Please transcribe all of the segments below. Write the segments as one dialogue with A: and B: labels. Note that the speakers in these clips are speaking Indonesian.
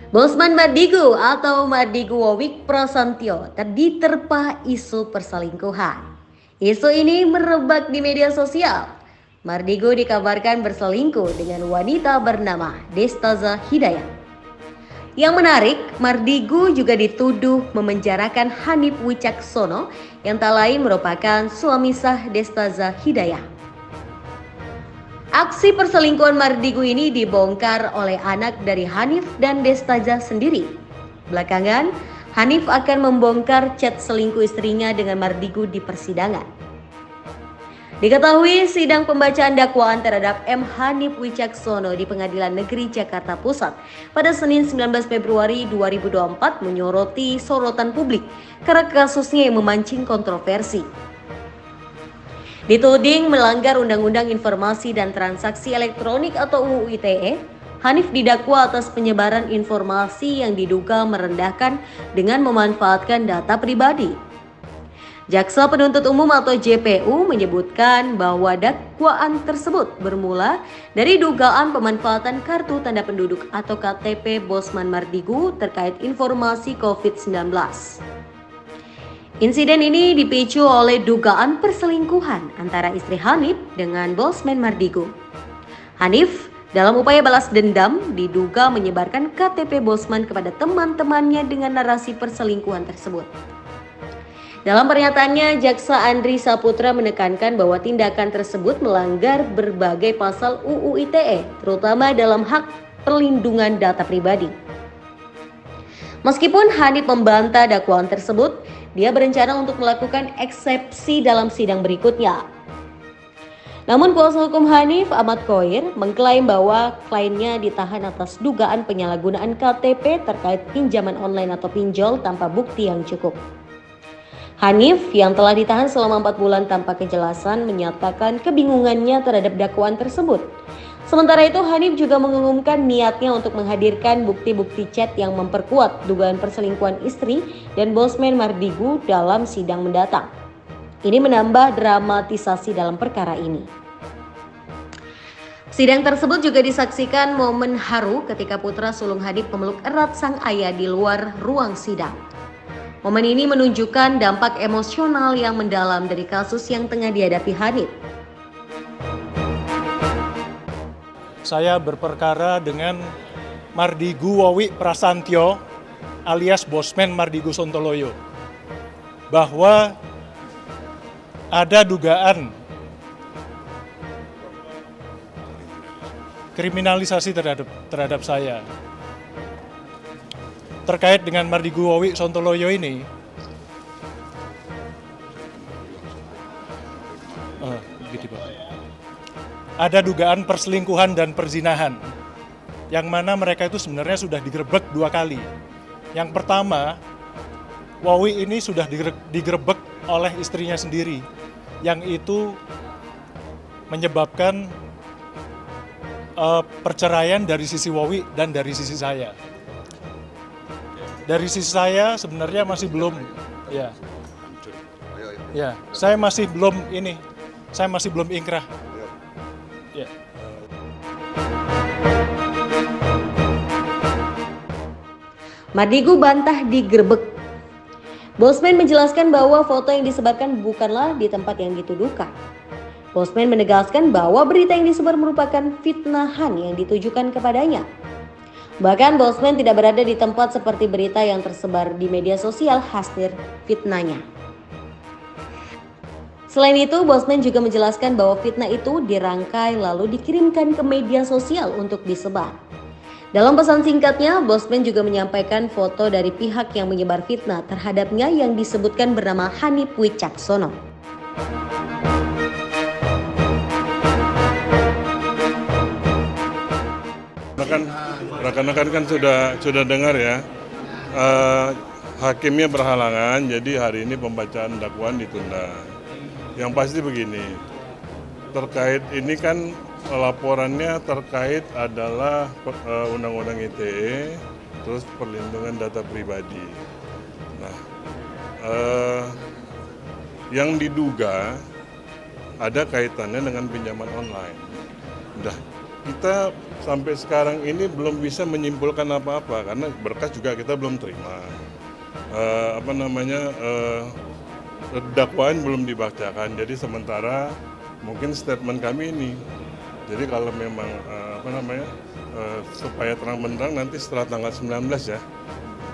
A: Bosman Mardigu atau Mardigu Wowik Prasantyo diterpa isu perselingkuhan. Isu ini merebak di media sosial. Mardigu dikabarkan berselingkuh dengan wanita bernama Destaza Hidayat. Yang menarik, Mardigu juga dituduh memenjarakan Hanif Wicaksono yang tak lain merupakan suami sah Destaza Hidayat. Aksi perselingkuhan Mardigu ini dibongkar oleh anak dari Hanif dan Destaza sendiri. Belakangan, Hanif akan membongkar chat selingkuh istrinya dengan Mardigu di persidangan. Diketahui sidang pembacaan dakwaan terhadap M. Hanif Wicaksono di Pengadilan Negeri Jakarta Pusat pada Senin 19 Februari 2024 menyoroti sorotan publik karena kasusnya yang memancing kontroversi. Dituding melanggar Undang-Undang Informasi dan Transaksi Elektronik atau UU ITE, Hanif didakwa atas penyebaran informasi yang diduga merendahkan dengan memanfaatkan data pribadi. Jaksa Penuntut Umum atau JPU menyebutkan bahwa dakwaan tersebut bermula dari dugaan pemanfaatan kartu tanda penduduk atau KTP Bosman Mardigu terkait informasi COVID-19. Insiden ini dipicu oleh dugaan perselingkuhan antara istri Hanif dengan Bosman Mardigu. Hanif dalam upaya balas dendam diduga menyebarkan KTP Bosman kepada teman-temannya dengan narasi perselingkuhan tersebut. Dalam pernyataannya, Jaksa Andri Saputra menekankan bahwa tindakan tersebut melanggar berbagai pasal UU ITE, terutama dalam hak perlindungan data pribadi. Meskipun Hanif membantah dakwaan tersebut, dia berencana untuk melakukan eksepsi dalam sidang berikutnya. Namun kuasa hukum Hanif, Ahmad Khoir, mengklaim bahwa kliennya ditahan atas dugaan penyalahgunaan KTP terkait pinjaman online atau pinjol tanpa bukti yang cukup. Hanif yang telah ditahan selama 4 bulan tanpa kejelasan menyatakan kebingungannya terhadap dakwaan tersebut. Sementara itu, Hanif juga mengumumkan niatnya untuk menghadirkan bukti-bukti chat yang memperkuat dugaan perselingkuhan istri dan Bosman Mardigu dalam sidang mendatang. Ini menambah dramatisasi dalam perkara ini. Sidang tersebut juga disaksikan momen haru ketika putra sulung Hanif memeluk erat sang ayah di luar ruang sidang. Momen ini menunjukkan dampak emosional yang mendalam dari kasus yang tengah dihadapi Hanif.
B: Saya berperkara dengan Mardigu Wowik Prasantyo alias Bosman Mardigu Sontoloyo bahwa ada dugaan kriminalisasi terhadap saya. Terkait dengan Mardigu Wowik Sontoloyo ini, ada dugaan perselingkuhan dan perzinahan, yang mana mereka itu sebenarnya sudah digerebek 2 kali. Yang pertama, Wowi ini sudah digerebek oleh istrinya sendiri, yang itu menyebabkan perceraian dari sisi Wowi dan dari sisi saya. Dari sisi saya sebenarnya masih belum, saya masih belum ingkrah. Ya.
A: Mardigu bantah digerebek. Bosman menjelaskan bahwa foto yang disebarkan bukanlah di tempat yang dituduhkan. Bosman menegaskan bahwa berita yang disebar merupakan fitnahan yang ditujukan kepadanya. Bahkan Bosman tidak berada di tempat seperti berita yang tersebar di media sosial hasil fitnahnya. Selain itu, Bosman juga menjelaskan bahwa fitnah itu dirangkai lalu dikirimkan ke media sosial untuk disebar. Dalam pesan singkatnya, Bosman juga menyampaikan foto dari pihak yang menyebar fitnah terhadapnya yang disebutkan bernama Hanif Wicaksono.
C: Rekan-rekan kan sudah dengar ya, hakimnya berhalangan, jadi hari ini pembacaan dakwaan ditunda. Yang pasti begini, terkait ini kan laporannya terkait adalah Undang-Undang ITE, terus perlindungan data pribadi. Nah, yang diduga ada kaitannya dengan pinjaman online. Nah, kita sampai sekarang ini belum bisa menyimpulkan apa-apa karena berkas juga kita belum terima. Dakwaan belum dibacakan. Jadi sementara mungkin statement kami ini. Jadi kalau memang supaya terang benderang nanti setelah tanggal 19 ya.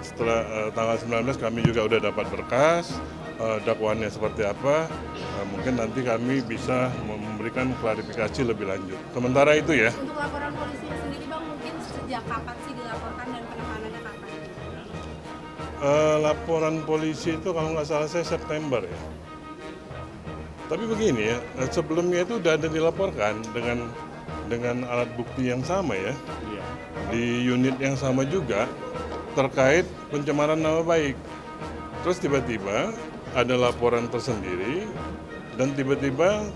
C: Setelah tanggal 19 kami juga udah dapat berkas, dakwaannya seperti apa, mungkin nanti kami bisa memberikan klarifikasi lebih lanjut. Sementara itu ya.
D: Untuk laporan polisi sendiri Bang, mungkin sejak kapan sih dilaporkan dan penahanannya kapan?
C: Laporan polisi itu kalau nggak salah saya September ya. Tapi begini ya, sebelumnya itu udah ada dilaporkan dengan alat bukti yang sama ya, di unit yang sama juga terkait pencemaran nama baik. Terus tiba-tiba ada laporan tersendiri dan tiba-tiba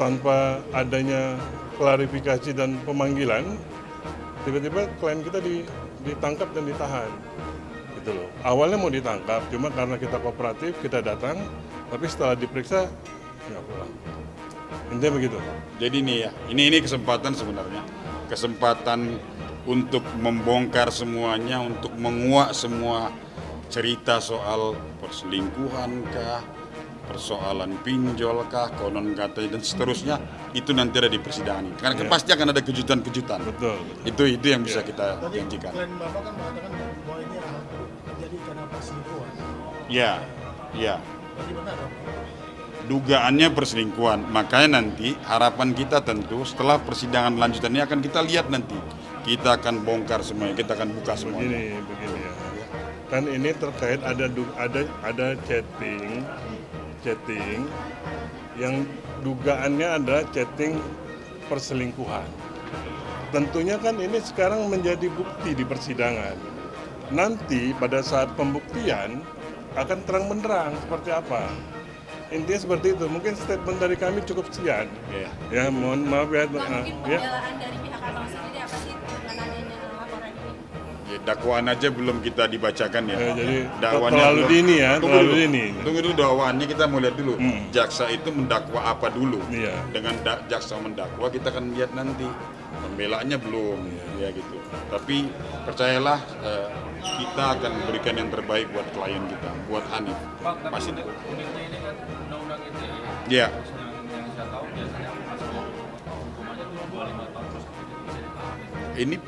C: tanpa adanya klarifikasi dan pemanggilan, tiba-tiba klien kita ditangkap dan ditahan. Gitu loh. Awalnya mau ditangkap, cuma karena kita kooperatif, kita datang, tapi setelah diperiksa nggak pulang. Intinya begitu.
E: Jadi nih ya, ini kesempatan sebenarnya, kesempatan untuk membongkar semuanya, untuk menguak semua cerita soal perselingkuhan kah, persoalan pinjol kah, konon katanya dan seterusnya, itu nanti ada di persidangan ini. Karena pasti akan ada kejutan-kejutan.
C: Betul.
E: Itu yang bisa kita janjikan.
F: Klien Bapak kan mengatakan bahwa ini terjadi karena perselingkuhan.
E: Ya.
F: Jadi benar dong?
E: Dugaannya perselingkuhan. Makanya nanti harapan kita tentu setelah persidangan lanjutannya akan kita lihat nanti. Kita akan bongkar semuanya, kita akan buka semuanya.
C: Begini ya. Kan ini terkait ada chatting yang dugaannya ada chatting perselingkuhan. Tentunya kan ini sekarang menjadi bukti di persidangan. Nanti pada saat pembuktian akan terang benderang seperti apa. Intinya seperti itu. Mungkin statement dari kami cukup sekian. Ya, mohon maaf ya.
D: Bang, mungkin pembelaan dari pihak abang sendiri apa sih dengan adanya laporan ini?
E: Ya, dakwaan aja belum kita dibacakan ya.
C: Jadi
E: Dakwaannya
C: terlalu
E: belum.
C: dini ya,
E: Tunggu
C: terlalu
E: dulu.
C: dini.
E: Tunggu dulu dakwaannya, kita mau lihat dulu. Jaksa itu mendakwa apa dulu?
C: Iya.
E: Dengan jaksa mendakwa kita akan lihat nanti. Pembelaannya belum, ya gitu. Tapi percayalah, kita akan berikan yang terbaik buat klien kita, buat Hanif. Pasti.
G: Uniknya ini kan undang-undang ITE.
E: Iya.
G: Yang saya tahu biasanya pasal hukumannya itu 25 tahun terus bisa ditahan.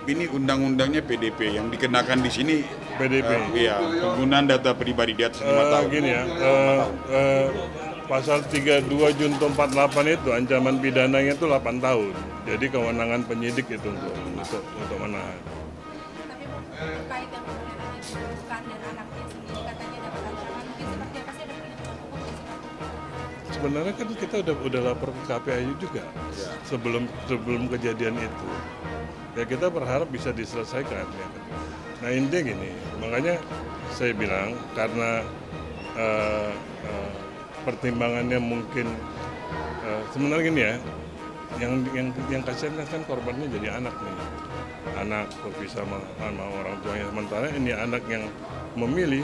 E: Ini undang-undangnya PDP yang dikenakan di sini.
C: PDP.
E: Iya, penggunaan data pribadi di atas 5 tahun.
C: Gini ya, pasal 32 Junto 48 itu ancaman pidananya itu 8 tahun. Jadi kewenangan penyidik itu untuk menahan.
D: Tapi terkait yang kemudian ada dibutuhkan dan anaknya sendiri katanya dapat ancaman, mungkin seperti apa sih, ada perhitungan hukum nggak sih Bang?
C: Sebenarnya kan kita udah lapor ke KPAI juga sebelum kejadian itu. Ya kita berharap bisa diselesaikan. Ya. Nah intinya gini, makanya saya bilang karena pertimbangannya mungkin sebenarnya gini ya, yang kasihan kan korbannya jadi anak nih, anak berpisah sama orang tuanya, sementara ini anak yang memilih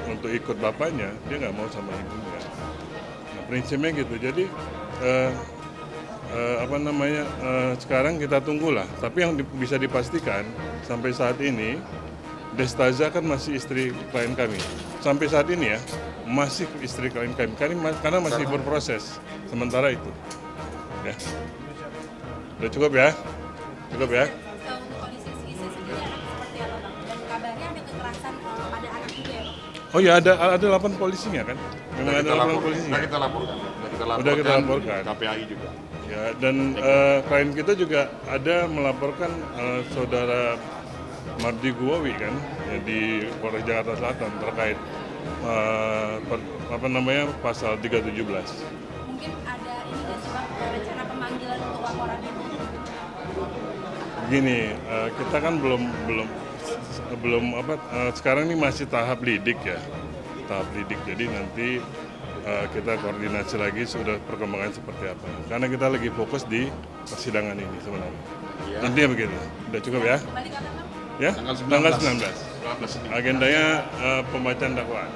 C: untuk ikut bapaknya, dia nggak mau sama ibunya. Nah, prinsipnya gitu. Jadi sekarang kita tunggulah. Tapi yang bisa dipastikan sampai saat ini, Destaza kan masih istri klien kami. Sampai saat ini ya, masih istri klien kami. Karena masih berproses sementara itu. Ya. Udah cukup ya? Cukup ya?
D: Untuk kondisi isi sendiri anak seperti apa Bang? Dan kabarnya ada kekerasan pada anak juga ya Bang?
C: Oh ya, ada 8 polisinya kan? Memang ada 8 polisinya.
E: Sudah kita laporkan.
C: Udah kita laporkan.
E: KPAI juga.
C: Ya, dan klien kita juga ada melaporkan saudara Mardi Guawi kan, ya, di Polres Jakarta Selatan terkait pasal 317.
D: Mungkin ada ini nggak sih Bang, rencana pemanggilan untuk laporan ini?
C: Begini, kita kan belum sekarang ini masih tahap lidik ya, tahap lidik. Jadi nanti kita koordinasi lagi sudah perkembangan seperti apa. Karena kita lagi fokus di persidangan ini sebenarnya.
E: Ya.
C: Intinya begitu. Udah cukup ya?
D: Balik kapan Bang?
C: Ya,
E: Tanggal 19.
C: tanggal 19.
E: 19 ini.
C: Agendanya pembacaan dakwaan.